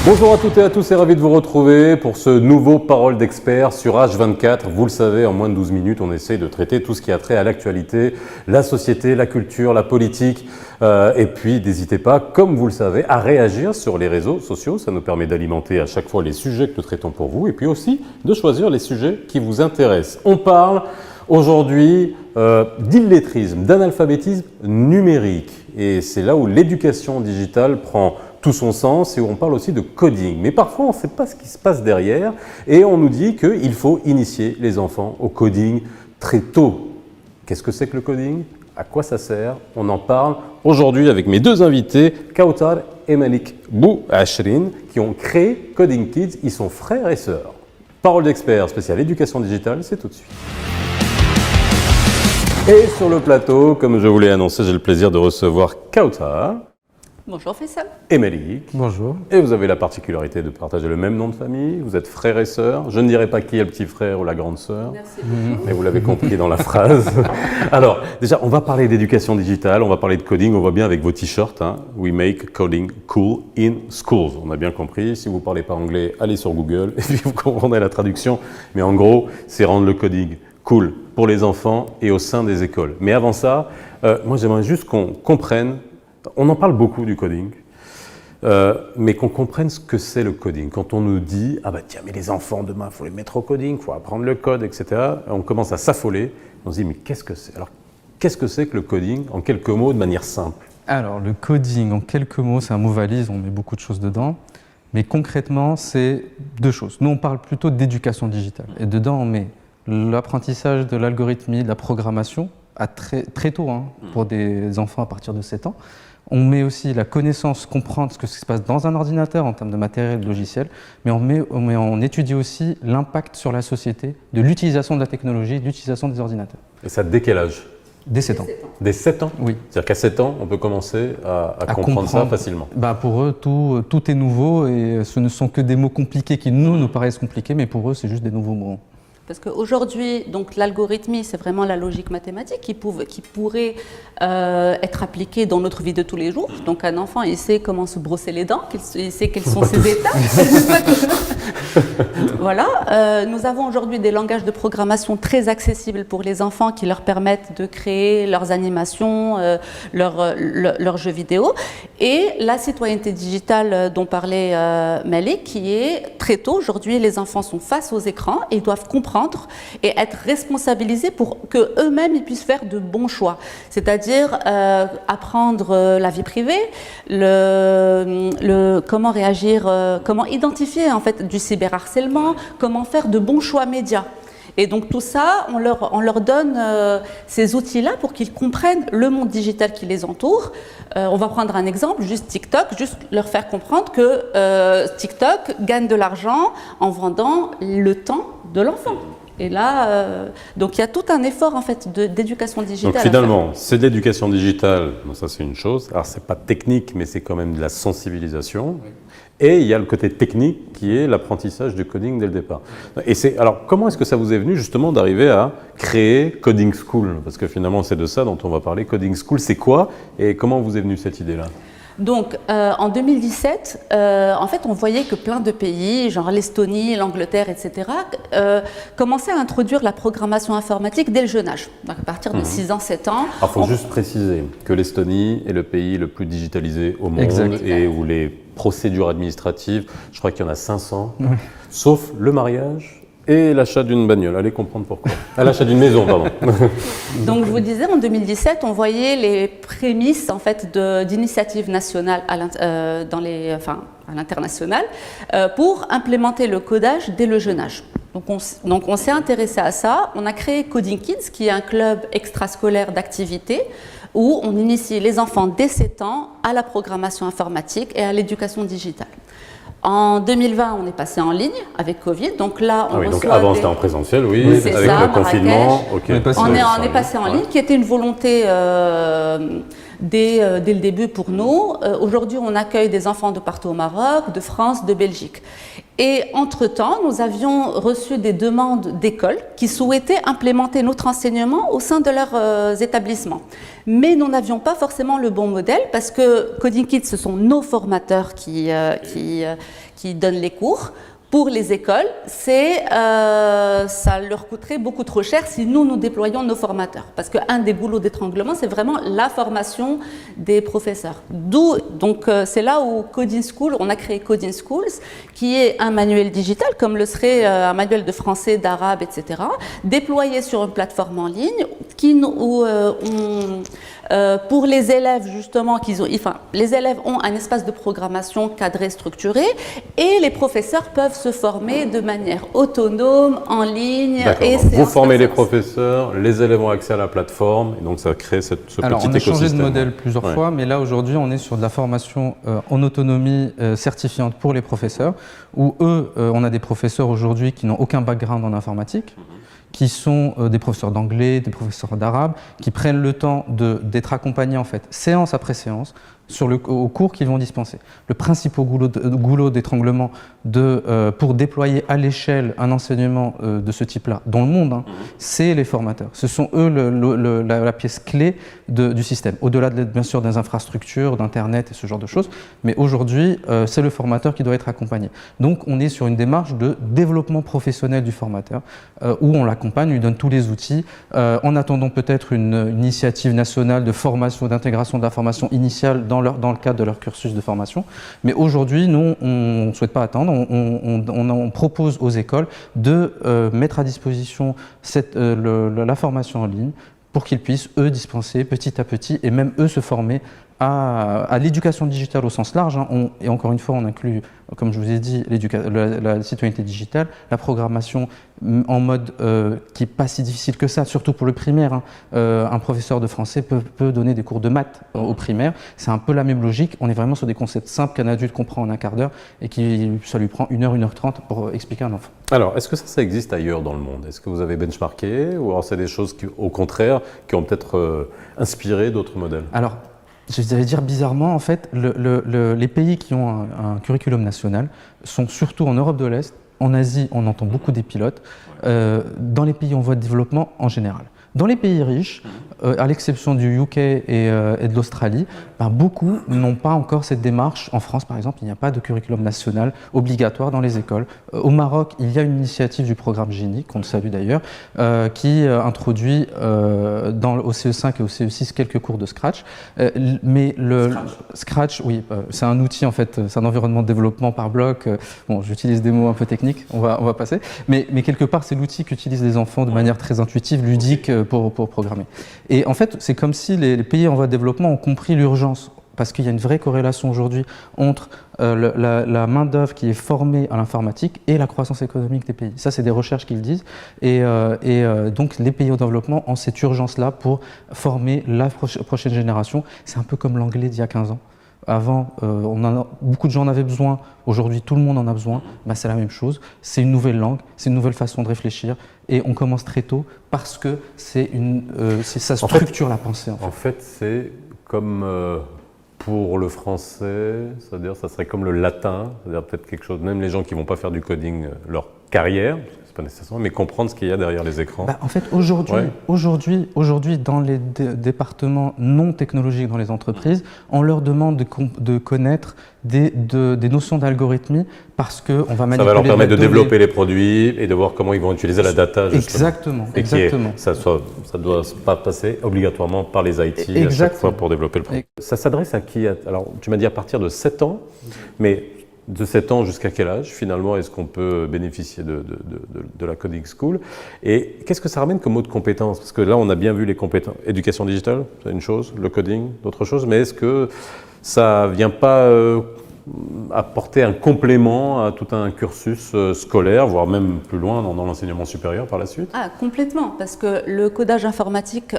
Bonjour à toutes et à tous et ravi de vous retrouver pour ce nouveau Parole d'experts sur H24. Vous le savez, en moins de 12 minutes, on essaye de traiter tout ce qui a trait à l'actualité, la société, la culture, la politique. Et puis, n'hésitez pas, comme vous le savez, à réagir sur les réseaux sociaux. Ça nous permet d'alimenter à chaque fois les sujets que nous traitons pour vous et puis aussi de choisir les sujets qui vous intéressent. On parle aujourd'hui d'illettrisme, d'analphabétisme numérique. Et c'est là où l'éducation digitale prend tout son sens et où on parle aussi de coding. Mais parfois, on ne sait pas ce qui se passe derrière et on nous dit qu'il faut initier les enfants au coding très tôt. Qu'est-ce que c'est que le coding ? À quoi ça sert ? On en parle aujourd'hui avec mes deux invités, Kautar et Malik Bouachrin, qui ont créé Coding Kids. Ils sont frères et sœurs. Parole d'expert spéciale éducation digitale, c'est tout de suite. Et sur le plateau, comme je vous l'ai annoncé, j'ai le plaisir de recevoir Kautar. Bonjour Faisal. Et Malik. Bonjour. Et vous avez la particularité de partager le même nom de famille. Vous êtes frères et sœurs. Je ne dirai pas qui est le petit frère ou la grande sœur. Merci beaucoup. Mais vous l'avez compris dans la phrase. Alors, déjà, on va parler d'éducation digitale, on va parler de coding. On voit bien avec vos t-shirts, hein. We make coding cool in schools. On a bien compris. Si vous ne parlez pas anglais, allez sur Google et puis vous comprendrez la traduction. Mais en gros, c'est rendre le coding cool pour les enfants et au sein des écoles. Mais avant ça, moi j'aimerais juste qu'on comprenne. On en parle beaucoup du coding, mais qu'on comprenne ce que c'est le coding. Quand on nous dit « Ah bah tiens, mais les enfants, demain, il faut les mettre au coding, il faut apprendre le code, etc. » On commence à s'affoler. On se dit « Mais qu'est-ce que c'est ?» Alors, qu'est-ce que c'est que le coding, en quelques mots, de manière simple ? Alors, le coding, en quelques mots, c'est un mot valise, on met beaucoup de choses dedans. Mais concrètement, c'est deux choses. Nous, on parle plutôt d'éducation digitale. Et dedans, on met l'apprentissage de l'algorithmie, de la programmation, très tôt, hein, pour des enfants à partir de 7 ans. On met aussi la connaissance, comprendre ce qui se passe dans un ordinateur en termes de matériel, de logiciel, mais on étudie aussi l'impact sur la société de l'utilisation de la technologie, de l'utilisation des ordinateurs. Et ça, dès quel âge ? Dès 7 ans. Dès 7 ans ? Oui. C'est-à-dire qu'à 7 ans, on peut commencer à comprendre ça facilement. Pour eux, tout est nouveau et ce ne sont que des mots compliqués qui nous paraissent compliqués, mais pour eux, c'est juste des nouveaux mots. Parce qu'aujourd'hui, donc l'algorithmie, c'est vraiment la logique mathématique qui pourrait être appliquée dans notre vie de tous les jours. Donc un enfant, il sait comment se brosser les dents, il sait quelles sont ses étapes. Voilà. Nous avons aujourd'hui des langages de programmation très accessibles pour les enfants qui leur permettent de créer leurs animations, leurs jeux vidéo. Et la citoyenneté digitale dont parlait Malik, qui est très tôt, aujourd'hui, les enfants sont face aux écrans et ils doivent comprendre et être responsabilisés pour qu'eux-mêmes ils puissent faire de bons choix. C'est-à-dire apprendre la vie privée, comment réagir, comment identifier en fait du cyberharcèlement, comment faire de bons choix médias. Et donc tout ça, on leur donne ces outils-là pour qu'ils comprennent le monde digital qui les entoure. On va prendre un exemple, juste TikTok, juste leur faire comprendre que TikTok gagne de l'argent en vendant le temps de l'enfant. Et là, donc il y a tout un effort en fait d'éducation digitale. Donc finalement, c'est de l'éducation digitale, bon, ça c'est une chose. Alors c'est pas technique, mais c'est quand même de la sensibilisation. Oui. Et il y a le côté technique qui est l'apprentissage du coding dès le départ. Et alors comment est-ce que ça vous est venu justement d'arriver à créer Coding School ? Parce que finalement c'est de ça dont on va parler. Coding School, c'est quoi et comment vous est venue cette idée-là ? Donc, en 2017, en fait, on voyait que plein de pays, genre l'Estonie, l'Angleterre, etc., commençaient à introduire la programmation informatique dès le jeune âge, donc à partir de 6 ans, 7 ans. Alors, il faut juste préciser que l'Estonie est le pays le plus digitalisé au monde. Exact. Et où les procédures administratives, je crois qu'il y en a 500, sauf le mariage et l'achat d'une bagnole. Allez comprendre pourquoi. L'achat d'une maison, pardon. Donc, je vous disais, en 2017, on voyait les prémices en fait, d'initiatives nationales à l'international pour implémenter le codage dès le jeune âge. Donc, on s'est intéressé à ça. On a créé Coding Kids, qui est un club extrascolaire d'activités où on initie les enfants dès 7 ans à la programmation informatique et à l'éducation digitale. En 2020, on est passé en ligne avec Covid. Donc là, on donc avant, c'était en présentiel, oui, avec ça, le confinement. Okay. On est passé en ligne, qui était une volonté dès le début pour nous. Aujourd'hui, on accueille des enfants de partout au Maroc, de France, de Belgique. Et entre-temps, nous avions reçu des demandes d'écoles qui souhaitaient implémenter notre enseignement au sein de leurs établissements. Mais nous n'avions pas forcément le bon modèle parce que Coding Kids, ce sont nos formateurs qui donnent les cours. Pour les écoles, ça leur coûterait beaucoup trop cher si nous déployions nos formateurs. Parce qu'un des goulots d'étranglement, c'est vraiment la formation des professeurs. C'est là où Coding School, on a créé Coding Schools, qui est un manuel digital, comme le serait un manuel de français, d'arabe, etc., déployé sur une plateforme en ligne, pour les élèves, justement, les élèves ont un espace de programmation cadré, structuré, et les professeurs peuvent se former de manière autonome, en ligne. Et vous formez les professeurs, les élèves ont accès à la plateforme, et donc ça crée ce petit écosystème. On a changé de modèle plusieurs fois, mais là aujourd'hui on est sur de la formation en autonomie certifiante pour les professeurs, où eux, on a des professeurs aujourd'hui qui n'ont aucun background en informatique, qui sont des professeurs d'anglais, des professeurs d'arabe, qui prennent le temps d'être accompagnés en fait, séance après séance, au cours qu'ils vont dispenser. Le principal goulot d'étranglement pour déployer à l'échelle un enseignement de ce type-là dans le monde, c'est les formateurs. Ce sont eux la pièce clé du système, au-delà bien sûr des infrastructures, d'Internet et ce genre de choses, mais aujourd'hui, c'est le formateur qui doit être accompagné. Donc on est sur une démarche de développement professionnel du formateur, où on l'accompagne, lui donne tous les outils, en attendant peut-être une initiative nationale de formation, d'intégration de la formation initiale dans le cadre de leur cursus de formation. Mais aujourd'hui, nous, on ne souhaite pas attendre. On propose aux écoles de mettre à disposition la formation en ligne pour qu'ils puissent, eux, dispenser petit à petit et même eux se former à l'éducation digitale au sens large. Et encore une fois, on inclut, comme je vous ai dit, la citoyenneté digitale, la programmation en mode qui n'est pas si difficile que ça, surtout pour le primaire. Un professeur de français peut donner des cours de maths au primaire. C'est un peu la même logique. On est vraiment sur des concepts simples qu'un adulte comprend en un quart d'heure et ça lui prend 1h30 pour expliquer à un enfant. Alors, est-ce que ça existe ailleurs dans le monde? Est-ce que vous avez benchmarké ou alors c'est des choses qui, au contraire, qui ont peut-être inspiré d'autres modèles? Alors, je vais dire bizarrement, en fait, les pays qui ont un curriculum national sont surtout en Europe de l'Est, en Asie, on entend beaucoup des pilotes, dans les pays en voie de développement en général. Dans les pays riches, à l'exception du UK et de l'Australie, beaucoup n'ont pas encore cette démarche. En France, par exemple, il n'y a pas de curriculum national obligatoire dans les écoles. Au Maroc, il y a une initiative du programme Génie, qu'on salue d'ailleurs, qui introduit au CE5 et au CE6 quelques cours de Scratch. Mais Scratch, oui, c'est un outil en fait, c'est un environnement de développement par bloc. Bon, j'utilise des mots un peu techniques, on va passer. Mais quelque part, c'est l'outil qu'utilisent les enfants de manière très intuitive, ludique, pour programmer. Et en fait, c'est comme si les pays en voie de développement ont compris l'urgence, parce qu'il y a une vraie corrélation aujourd'hui entre la main-d'œuvre qui est formée à l'informatique et la croissance économique des pays. Ça, c'est des recherches qui le disent. Et donc, les pays en développement ont cette urgence-là pour former la prochaine génération. C'est un peu comme l'anglais d'il y a 15 ans. Avant, beaucoup de gens en avaient besoin. Aujourd'hui, tout le monde en a besoin. C'est la même chose. C'est une nouvelle langue, c'est une nouvelle façon de réfléchir. Et on commence très tôt parce que ça structure la pensée. En fait, c'est comme pour le français, c'est-à-dire ça serait comme le latin, c'est-à-dire peut-être quelque chose, même les gens qui ne vont pas faire du coding leur carrière, pas nécessairement, mais comprendre ce qu'il y a derrière les écrans. En fait, aujourd'hui, dans les départements non technologiques dans les entreprises, on leur demande de connaître des notions d'algorithmie parce qu'on va manipuler. Ça va leur permettre de développer les produits et de voir comment ils vont utiliser la data. Exactement. Ça ne doit pas passer obligatoirement par les IT à chaque fois pour développer le produit. Ça s'adresse à qui? Alors, tu m'as dit à partir de 7 ans, mais de 7 ans jusqu'à quel âge, finalement, est-ce qu'on peut bénéficier de la Coding School? Et qu'est-ce que ça ramène comme autre compétence? Parce que là, on a bien vu les compétences. Éducation digitale, c'est une chose, le coding, d'autres choses, mais est-ce que ça ne vient pas apporter un complément à tout un cursus scolaire, voire même plus loin dans l'enseignement supérieur par la suite? Complètement, parce que le codage informatique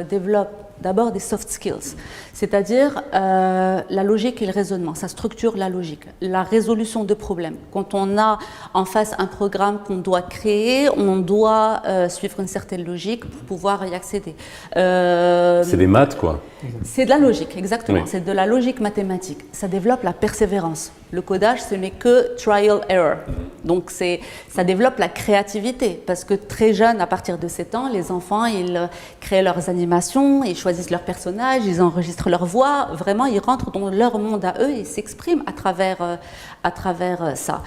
développe d'abord des soft skills, c'est-à-dire la logique et le raisonnement. Ça structure la logique, la résolution de problèmes. Quand on a en face un programme qu'on doit créer, on doit suivre une certaine logique pour pouvoir y accéder. C'est des maths, quoi. C'est de la logique, exactement. Oui. C'est de la logique mathématique. Ça développe la persévérance. Le codage, ce n'est que trial error. Donc ça développe la créativité parce que très jeune, à partir de 7 ans, les enfants, ils créent leurs animations, ils choisissent leurs personnages, ils enregistrent leur voix. Vraiment, ils rentrent dans leur monde à eux et s'expriment à travers ça.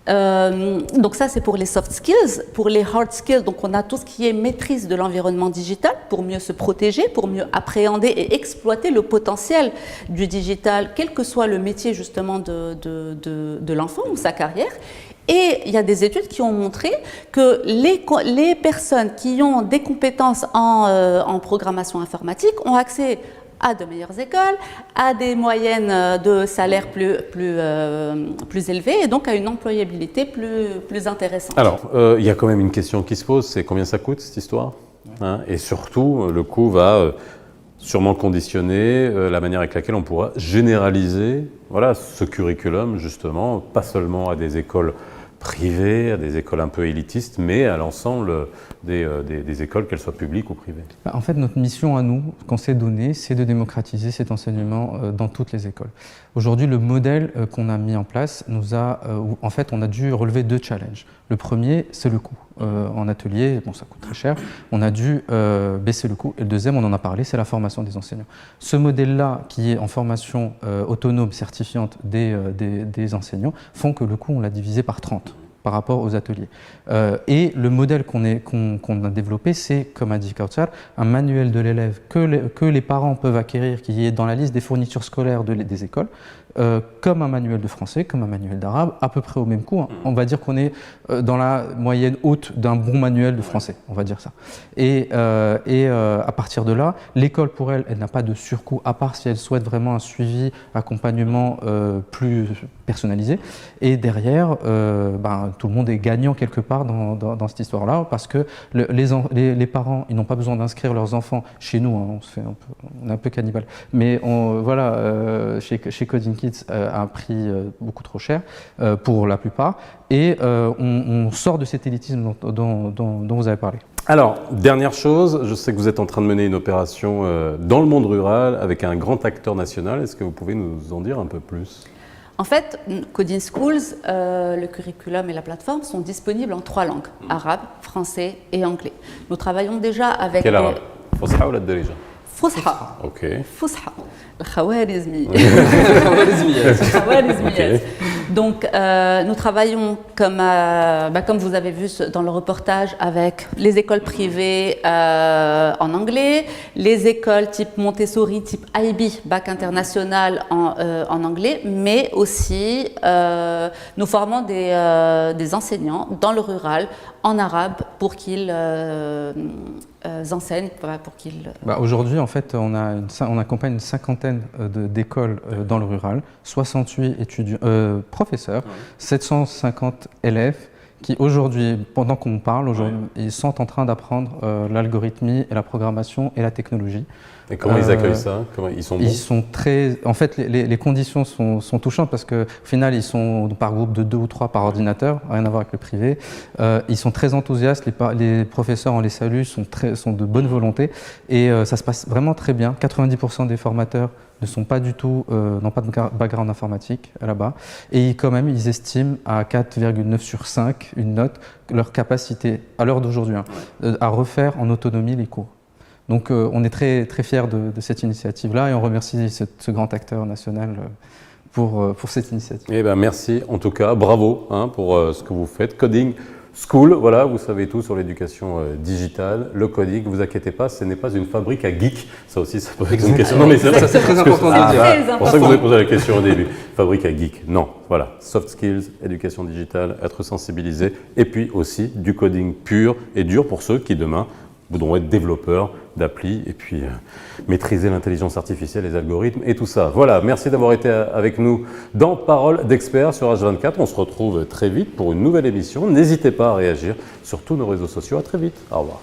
Donc ça, c'est pour les soft skills. Pour les hard skills, donc on a tout ce qui est maîtrise de l'environnement digital pour mieux se protéger, pour mieux appréhender et exploiter le potentiel du digital, quel que soit le métier justement de l'enfant ou sa carrière. Et il y a des études qui ont montré que les personnes qui ont des compétences en programmation informatique ont accès à de meilleures écoles, à des moyennes de salaire plus élevées et donc à une employabilité plus intéressante. Alors, il y a quand même une question qui se pose, c'est combien ça coûte cette histoire, hein? Et surtout, le coût va sûrement conditionner la manière avec laquelle on pourra généraliser ce curriculum, justement, pas seulement à des écoles privées, à des écoles un peu élitistes, mais à l'ensemble des écoles, qu'elles soient publiques ou privées. En fait, notre mission à nous, qu'on s'est donnée, c'est de démocratiser cet enseignement dans toutes les écoles. Aujourd'hui, le modèle qu'on a mis en place en fait, on a dû relever 2 challenges. Le premier, c'est le coût. En atelier, bon, ça coûte très cher, on a dû baisser le coût. Et le deuxième, on en a parlé, c'est la formation des enseignants. Ce modèle-là, qui est en formation autonome, certifiante des enseignants, font que le coût, on l'a divisé par 30 par rapport aux ateliers. Et le modèle qu'on a développé, c'est, comme a dit Kautsar, un manuel de l'élève que les parents peuvent acquérir, qui est dans la liste des fournitures scolaires des écoles, comme un manuel de français, comme un manuel d'arabe, à peu près au même coût. Hein. On va dire qu'on est dans la moyenne haute d'un bon manuel de français, on va dire ça. Et à partir de là, l'école pour elle n'a pas de surcoût, à part si elle souhaite vraiment un suivi, accompagnement plus personnalisé. Et derrière, tout le monde est gagnant quelque part dans cette histoire-là, parce que les parents, ils n'ont pas besoin d'inscrire leurs enfants chez nous, hein, on est un peu cannibale, mais chez Coding Kids à un prix beaucoup trop cher pour la plupart, et on sort de cet élitisme dont vous avez parlé. Alors, dernière chose, je sais que vous êtes en train de mener une opération dans le monde rural avec un grand acteur national. Est-ce que vous pouvez nous en dire un peu plus ? En fait, Coding Schools, le curriculum et la plateforme sont disponibles en 3 langues, arabe, français et anglais. Nous travaillons déjà avec... Quel arabe ? Fosha ou la Darija ? Fosha. Ok. Fosha. الخوارزمي. Okay. Donc, nous travaillons, comme vous avez vu dans le reportage, avec les écoles privées en anglais, les écoles type Montessori, type IB, bac international en anglais, mais aussi nous formons des enseignants dans le rural en arabe pour qu'ils enseignent, pour qu'ils... Aujourd'hui, en fait, on accompagne une cinquantaine d'écoles dans le rural, 68 professeurs, 750 élèves qui aujourd'hui, pendant qu'on parle, ils sont en train d'apprendre l'algorithmie et la programmation et la technologie. Et comment ils accueillent ça ? Ils sont bons ? Ils sont très... En fait, les conditions sont touchantes parce qu'au final, ils sont par groupe de 2 ou 3 par ordinateur, rien à voir avec le privé. Ils sont très enthousiastes, les professeurs, on les salue, sont de bonne volonté et ça se passe vraiment très bien. 90% des formateurs ne sont pas du tout, n'ont pas de background informatique là-bas. Et quand même, ils estiment à 4,9 sur 5 une note, leur capacité, à l'heure d'aujourd'hui, à refaire en autonomie les cours. Donc on est très, très fiers de cette initiative-là et on remercie ce grand acteur national pour cette initiative. Eh ben, merci en tout cas, bravo pour ce que vous faites. Coding School, voilà, vous savez tout sur l'éducation digitale, le coding, ne vous inquiétez pas, ce n'est pas une fabrique à geeks, ça aussi ça peut être une question. Non mais c'est vrai, c'est très important de le dire. C'est pour ça que vous avez posé la question au début. Fabrique à geeks, non, voilà, soft skills, éducation digitale, être sensibilisé, et puis aussi du coding pur et dur pour ceux qui demain voudront être développeurs d'appli et puis maîtriser l'intelligence artificielle, les algorithmes et tout ça. Voilà, merci d'avoir été avec nous dans Parole d'experts sur H24. On se retrouve très vite pour une nouvelle émission. N'hésitez pas à réagir sur tous nos réseaux sociaux. À très vite. Au revoir.